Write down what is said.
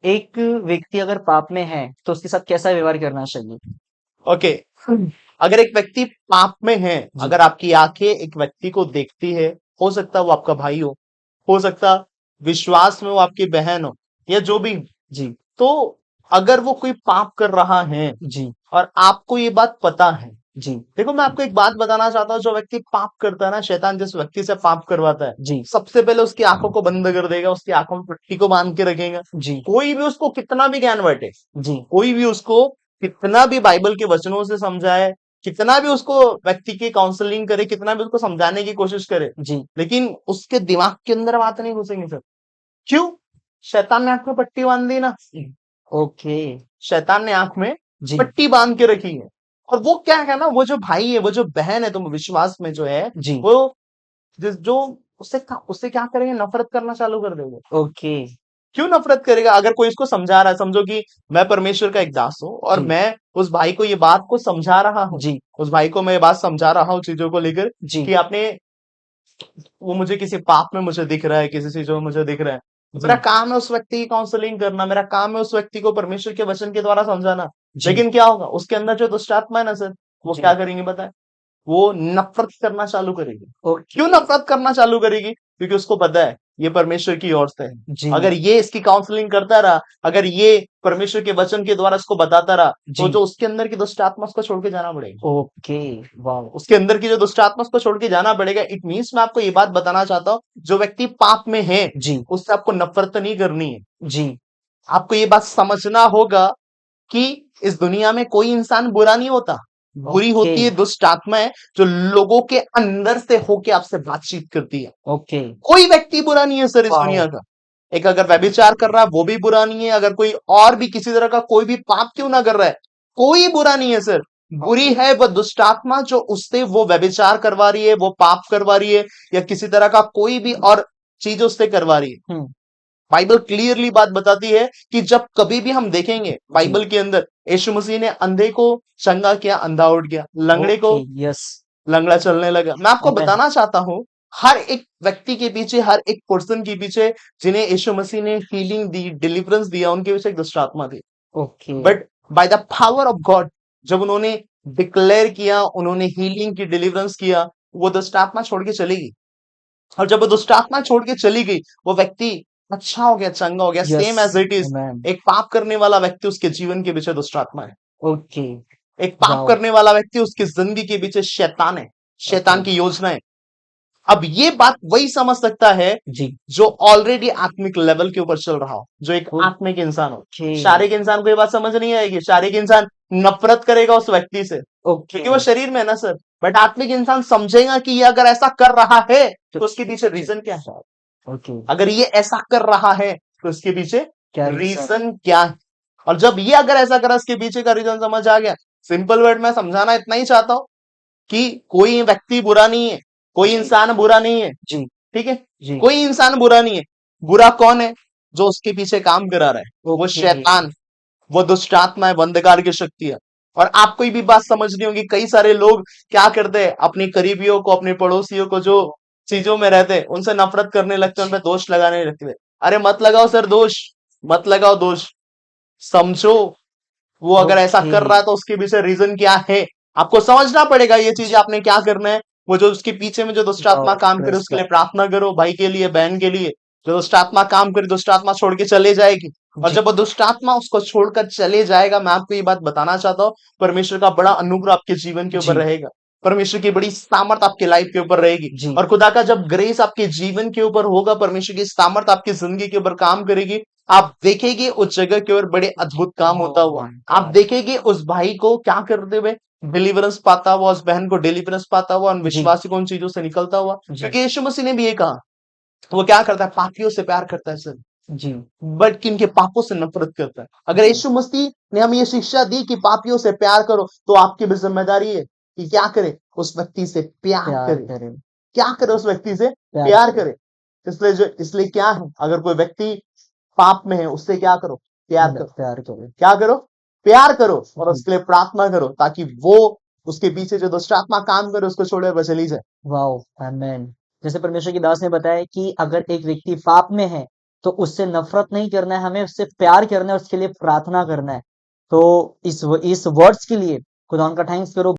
एक व्यक्ति अगर पाप में है तो उसके साथ कैसा व्यवहार करना चाहिए? ओके। अगर एक व्यक्ति पाप में है, जी, अगर आपकी आंखें एक व्यक्ति को देखती है, हो सकता है वो आपका भाई हो सकता विश्वास में वो आपकी बहन हो, या जो भी, जी, तो अगर वो कोई पाप कर रहा है जी, और आपको ये बात पता है, जी, देखो मैं आपको एक बात बताना चाहता हूँ, जो व्यक्ति पाप करता है ना, शैतान जिस व्यक्ति से पाप करवाता है, जी, सबसे पहले उसकी आंखों को बंद कर देगा, उसकी आंखों में पट्टी को बांध के रखेगा। जी, कोई भी उसको कितना भी ज्ञान बांटे, जी, कोई भी उसको कितना भी बाइबल के वचनों से समझाए, कितना भी उसको व्यक्ति की काउंसलिंग करे, कितना भी उसको समझाने की कोशिश करे, जी, लेकिन उसके दिमाग के अंदर बात नहीं घुसेंगी सर। क्यों? शैतान ने आंख में पट्टी बांध दी ना। ओके, शैतान ने आंख में जी, पट्टी बांध के रखी है। और वो क्या है ना, वो जो भाई है, वो जो बहन है, तुम विश्वास में जो है, जी, वो जो उससे क्या करेंगे, नफरत करना चालू कर देंगे। ओके, क्यों नफरत करेगा? अगर कोई इसको समझा रहा है, समझो कि मैं परमेश्वर का एक दास हूं और जी, मैं उस भाई को ये बात को समझा रहा हूँ, जी, उस भाई को मैं ये बात समझा रहा हूँ चीजों को लेकर, जी, कि आपने, वो मुझे किसी पाप में मुझे दिख रहा है, किसी चीजों में मुझे दिख रहा है, तो मेरा जी, काम है उस व्यक्ति की काउंसलिंग करना, मेरा काम है उस व्यक्ति को परमेश्वर के वचन के द्वारा समझाना। जी, लेकिन क्या होगा, उसके अंदर जो दुष्ट आत्मा है ना सर, वो जी, क्या करेंगे पता है? वो नफरत करना चालू करेगी। क्यों ओके, नफरत करना चालू करेगी? क्योंकि उसको पता है ये परमेश्वर की ओर से है। जी, अगर ये इसकी काउंसलिंग करता रहा, अगर ये परमेश्वर के वचन के द्वारा इसको बताता रहा, तो जी, जो उसके अंदर की दुष्ट आत्मा, उसको छोड़ के जाना पड़ेगा। Okay, wow! उसके अंदर की जो दुष्ट आत्मा, उसको छोड़ के जाना पड़ेगा। इट मीन्स, मैं आपको ये बात बताना चाहता हूँ, जो व्यक्ति पाप में है, जी, उससे आपको नफरत नहीं करनी है। जी, आपको ये बात समझना होगा कि इस दुनिया में कोई इंसान बुरा नहीं होता। बुरी ओके, होती है दुष्ट आत्माएं, जो लोगों के अंदर से होके आपसे बातचीत करती है। ओके, कोई व्यक्ति बुरा नहीं है सर इस वाओ! दुनिया का। एक अगर व्यभिचार कर रहा है वो भी बुरा नहीं है, अगर कोई और भी किसी तरह का कोई भी पाप क्यों ना कर रहा है, कोई बुरा नहीं है सर। बुरी है वह दुष्ट आत्मा, जो उससे वो व्यभिचार करवा रही है, वो पाप करवा रही है, या किसी तरह का कोई भी और चीज उससे करवा रही है। हुँ, बाइबल क्लियरली बात बताती है कि जब कभी भी हम देखेंगे जी, बाइबल के अंदर, यीशु मसीह ने अंधे को चंगा किया, अंधा उठ गया, लंगड़े को ओके, यस, लंगड़ा चलने लगा। मैं आपको आमेन, बताना चाहता हूं, हर एक व्यक्ति के पीछे, हर एक पर्सन के पीछे, जिन्हें यीशु मसीह ने हीलिंग दी, डिलीवरेंस दिया, उनके पीछे एक दुष्ट आत्मा थी। Okay, but by the power of God, जब उन्होंने डिक्लेयर किया, उन्होंने हीलिंग की, डिलीवरेंस किया, वो दुष्ट आत्मा छोड़ के चली गई। और जब वो दुष्ट आत्मा छोड़ के चली गई, वो व्यक्ति अच्छा हो गया, चंगा हो गया, yes, same as it is. आमेन, एक पाप करने वाला व्यक्ति, उसके जीवन के पीछे दुष्ट आत्मा है। ओके, एक पाप वाओ! करने वाला व्यक्ति, उसकी जिंदगी के पीछे शैतान है, ओके, शैतान की योजना है। अब ये बात वही समझ सकता है जी, जो ऑलरेडी आत्मिक लेवल के ऊपर चल रहा हो, जो एक आत्मिक इंसान हो। ओके, शारीरिक इंसान को ये बात समझ नहीं आएगी, शारीरिक इंसान नफरत करेगा उस व्यक्ति से, ओके, क्योंकि वो शरीर में है ना सर। बट आत्मिक इंसान समझेगा कि ये अगर ऐसा कर रहा है, तो तो उसके पीछे रीजन क्या है। ओके, अगर ये ऐसा कर रहा है, तो इसके पीछे क्या रीज़न? रीजन क्या है। और जब ये अगर ऐसा करा, इसके पीछे का रीजन समझ आ गया, सिंपल वर्ड में समझाना इतना ही चाहता हूं कि कोई व्यक्ति बुरा नहीं है, कोई जी, इंसान बुरा नहीं है। जी, ठीक है? जी, कोई इंसान बुरा नहीं है। बुरा कौन है? जो उसके पीछे काम करा रहा है, वो ओके, शैतान, वो दुष्ट आत्मा है, वो अंधकार की शक्ति है। और आपको ये भी बात समझनी होगी, कई सारे लोग क्या करते हैं, अपने करीबियों को, अपने पड़ोसियों को, जो चीजों में रहते हैं, उनसे नफरत करने लगते हैं, उन पे दोष लगाने लगते हैं। अरे मत लगाओ सर दोष, मत लगाओ दोष। समझो, वो अगर ऐसा ओके, कर रहा है तो उसके पीछे रीजन क्या है। आपको समझना पड़ेगा ये चीज, आपने क्या करना है। वो जो उसके पीछे में जो दुष्ट वाओ! आत्मा काम करे, प्रेज़ उसके लिए गॉड, प्रार्थना करो, भाई के लिए, बहन के लिए। जो दुष्ट आत्मा काम करे, दुष्ट आत्मा छोड़ के चले जाएगी। और जी, जब वो दुष्ट आत्मा उसको छोड़कर चले जाएगा, मैं आपको ये बात बताना चाहता हूँ, परमेश्वर का बड़ा अनुग्रह आपके जीवन के ऊपर जी, रहेगा। परमेश्वर की बड़ी सामर्थ आपके लाइफ के ऊपर रहेगी। जी, और खुदा का जब ग्रेस आपके जीवन के ऊपर होगा, परमेश्वर की सामर्थ आपकी जिंदगी के ऊपर काम करेगी, आप देखेंगे उस जगह के ऊपर बड़े अद्भुत काम होता ओह हुआ। माय आप गॉड! देखेंगे उस भाई को क्या करते हुए डिलीवरेंस पाता हुआ, उस बहन को डिलीवरेंस पाता हुआ, उन जी, विश्वासी को उन चीजों से निकलता हुआ। जी, क्योंकि यीशु मसीह ने भी ये कहा, वो क्या करता है, पापियों से प्यार करता है सर, जी, बट किनके पापों से नफरत करता है। अगर जी, यीशु मसीह ने हमें ये शिक्षा दी कि पापियों से प्यार करो, तो आपकी भी जिम्मेदारी है कि क्या करे, उस व्यक्ति से प्यार प्यार करे। करें, क्या करे, उस व्यक्ति से प्यार प्यार करें, करे। इसलिए क्या है, अगर कोई व्यक्ति पाप में है, उससे क्या करो, प्यार करो। प्यार करें, क्या करो? प्यार करो, और जी, उसके लिए प्रार्थना करो, ताकि वो उसके पीछे जो दुष्ट आत्मा काम करे, उसको छोड़े वह चली जाए। वाओ! आमेन। जैसे परमेश्वर के दास ने बताया कि अगर एक व्यक्ति पाप में है, तो उससे नफरत नहीं करना है, हमें उससे प्यार करना है, उसके लिए प्रार्थना करना है। तो इस वर्ड्स के लिए खुदा उनका थैंक्स करो।